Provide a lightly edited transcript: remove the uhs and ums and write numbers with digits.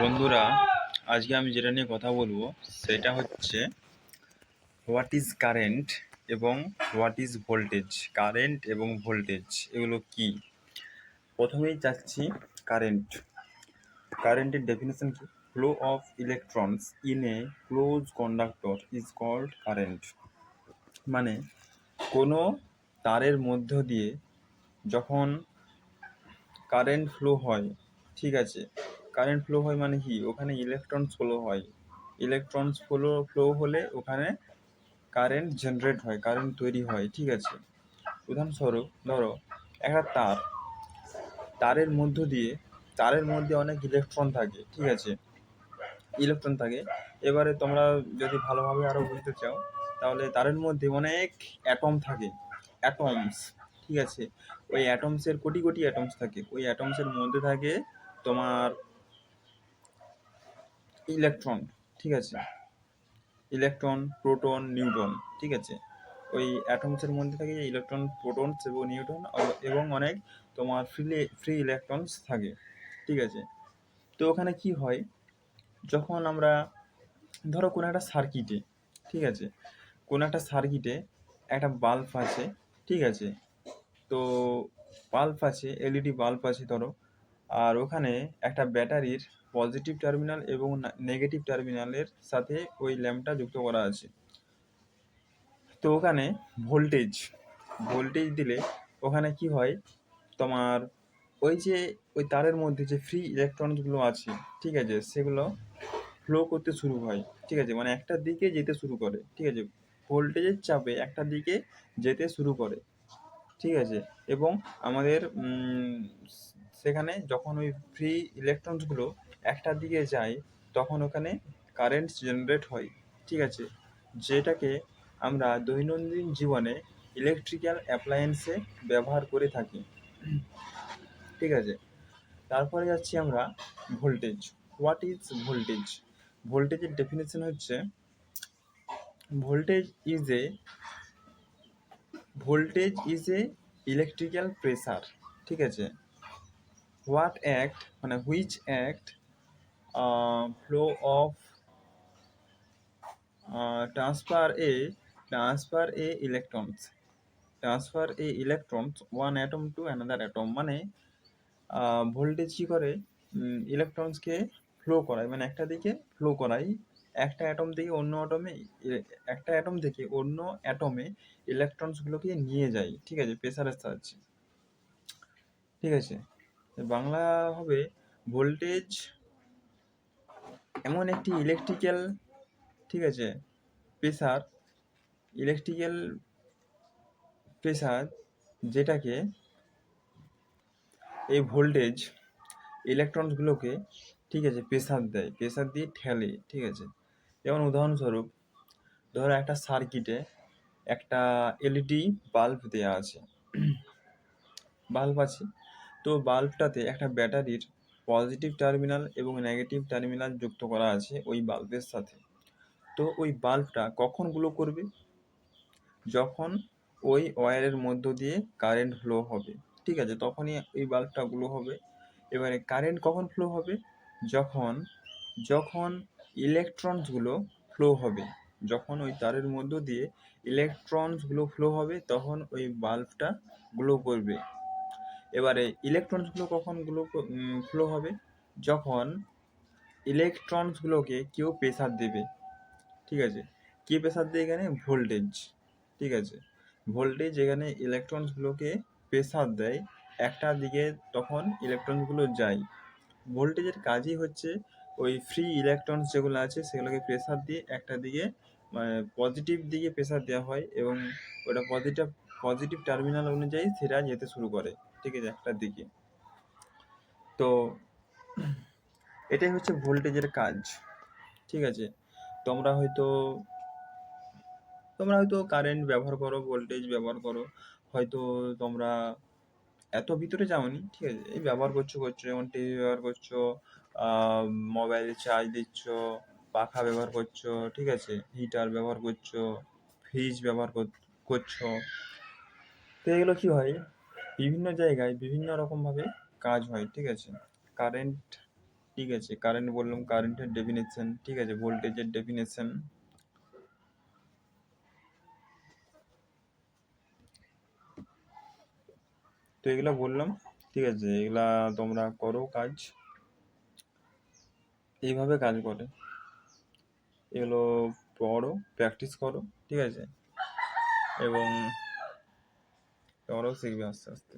বন্ধুরা, আজকে আমি যেটা নিয়ে কথা বলবো সেটা হচ্ছে হোয়াট ইজ কারেন্ট এবং হোয়াট ইজ ভোল্টেজ। কারেন্ট এবং ভোল্টেজ এগুলো কি? প্রথমেই যাচ্ছি কারেন্ট। কারেন্টের ডেফিনেশন কি? Flow of electrons in a close conductor is called current. মানে কোনো তারের মধ্য দিয়ে যখন কারেন্ট ফ্লো হয়, ঠিক আছে, কারেন্ট ফ্লো হয় মানে কি, ওখানে ইলেকট্রনস ফ্লো হয়। ইলেকট্রনস ফ্লো হলে ওখানে কারেন্ট জেনারেট হয়, কারেন্ট তৈরি হয়, ঠিক আছে। উদাহরণস্বরূপ ধরো একটা তারের মধ্য দিয়ে, তারের মধ্যে অনেক ইলেকট্রন থাকে, ঠিক আছে, ইলেকট্রন থাকে। এবারে তোমরা যদি ভালোভাবে আরো বুঝতে চাও তাহলে তারের মধ্যে অনেক অ্যাটম থাকে, অ্যাটমস, ঠিক আছে। ওই অ্যাটমসের কোটি কোটি অ্যাটমস থাকে, ওই অ্যাটমসের মধ্যে থাকে তোমার ইলেকট্রন, ঠিক আছে, ইলেকট্রন, প্রোটন, নিউট্রন, ঠিক আছে। ওই অ্যাটমসের মধ্যে থাকে ইলেকট্রন, প্রোটনস এবং নিউট্রন, এবং অনেক তোমার ফ্রি ইলেকট্রনস থাকে, ঠিক আছে। তো ওখানে কি হয়, যখন আমরা ধরো কোনো একটা সার্কিটে, ঠিক আছে, কোনো একটা সার্কিটে একটা বাল্ব আছে, ঠিক আছে। তো বাল্ব আছে, এলইডি বাল্ব আছে ধরো, আর ওখানে একটা ব্যাটারির পজিটিভ টার্মিনাল এবং নেগেটিভ টার্মিনালের সাথে ওই ল্যাম্পটা যুক্ত করা আছে। তো ওখানে ভোল্টেজ ভোল্টেজ দিলে ওখানে কি হয়, তোমার ওই যে ওই তারের মধ্যে যে ফ্রি ইলেকট্রনগুলো আছে, ঠিক আছে, সেগুলো ফ্লো করতে শুরু হয়, ঠিক আছে, মানে একটা দিকে যেতে শুরু করে, ঠিক আছে, ভোল্টেজের চাপে একটা দিকে যেতে শুরু করে, ঠিক আছে। এবং আমাদের সেখানে যখন ওই ফ্রি ইলেকট্রনসগুলো একটা দিকে যায় তখন ওখানে কারেন্ট জেনারেট হয়, ঠিক আছে, যেটাকে আমরা দৈনন্দিন জীবনে ইলেকট্রিক্যাল অ্যাপ্লায়েন্সে ব্যবহার করে থাকি, ঠিক আছে। তারপরে যাচ্ছি আমরা ভোল্টেজ। What is voltage? ভোল্টেজের ডেফিনেশন হচ্ছে voltage is a voltage is a electrical pressure, ঠিক আছে। হোয়াট অ্যাক্ট মানে which act flow of transfer A electrons transfer A electrons one atom to another atom. মানে ভোল্টেজ কী করে, ইলেকট্রনসকে flow করায়, মানে একটা দিকে ফ্লো করায়, একটা অ্যাটম থেকে অন্য অ্যাটমে, একটা অ্যাটম থেকে অন্য অ্যাটমে ইলেকট্রনসগুলোকে নিয়ে যায়, ঠিক আছে, প্রেসারের সাহায্যে, ঠিক আছে। বাংলা হবে ভোল্টেজ এমন একটি ইলেকট্রিক্যাল, ঠিক আছে, প্রেসার, ইলেকট্রিক্যাল প্রেসার যেটাকে এই ভোল্টেজ ইলেকট্রনসগুলোকে, ঠিক আছে, প্রেসার দেয়, প্রেসার দিয়ে ঠেলে, ঠিক আছে। যেমন উদাহরণস্বরূপ ধরো একটা সার্কিটে একটা এলইডি বাল্ব দেওয়া আছে, বাল্ব আছে। তো বাল্বটাতে একটা ব্যাটারির পজিটিভ টার্মিনাল এবং নেগেটিভ টার্মিনাল যুক্ত করা আছে ওই বাল্বের সাথে। তো ওই বাল্বটা কখন গ্লো করবে? যখন ওই ওয়্যারের মধ্য দিয়ে কারেন্ট ফ্লো হবে, ঠিক আছে, তখনই ওই বাল্বটা গ্লো হবে। এবারে কারেন্ট কখন ফ্লো হবে? যখন যখন ইলেকট্রনসগুলো ফ্লো হবে, যখন ওই তারের মধ্য দিয়ে ইলেকট্রনসগুলো ফ্লো হবে তখন ওই বাল্বটা গ্লো করবে। এবারে ইলেকট্রনসগুলো কখন ফ্লো হবে? যখন ইলেকট্রনসগুলোকে কেউ প্রেসার দেবে, ঠিক আছে। কে প্রেসার দেয় এখানে? ভোল্টেজ, ঠিক আছে। ভোল্টেজ এখানে ইলেকট্রনসগুলোকে প্রেসার দেয় একটা দিকে, তখন ইলেকট্রনসগুলো যায়। ভোল্টেজের কাজই হচ্ছে ওই ফ্রি ইলেকট্রনস যেগুলো আছে সেগুলোকে প্রেসার দিয়ে একটা দিকে, মানে পজিটিভ দিকে প্রেসার দেওয়া হয় এবং ওটা পজিটিভ টার্মিনাল অনুযায়ী সেটা যেতে শুরু করে, ঠিক আছে, একটা দিকে। তো এটাই হচ্ছে ভোল্টেজের কাজ, ঠিক আছে। তোমরা হয়তো তোমরা হয়তো কারেন্ট ব্যবহার করো, ভোল্টেজ ব্যবহার করো, হয়তো তোমরা এত ভিতরে যাওনি, ঠিক আছে, এই ব্যবহার করছো, যেমন টিভি ব্যবহার করছো, মোবাইলে চার্জ দিচ্ছ, পাখা ব্যবহার করছো, ঠিক আছে, হিটার ব্যবহার করছো, ফ্রিজ ব্যবহার করছো। তো এগুলো কী হয়, বিভিন্ন জায়গায় বিভিন্ন রকমভাবে কাজ হয়, ঠিক আছে। কারেন্ট ঠিক আছে, কারেন্ট বললাম, কারেন্টের ডেফিনেশন, ঠিক আছে, ভোল্টেজের ডেফিনেশন, তো এগুলা বললাম। ঠিক আছে, এগুলা তোমরা করো কাজ, এইভাবে কাজ করে, এগুলো পড়ো, প্র্যাকটিস করো, ঠিক আছে, এবং তোমরাও শিখবে আস্তে আস্তে।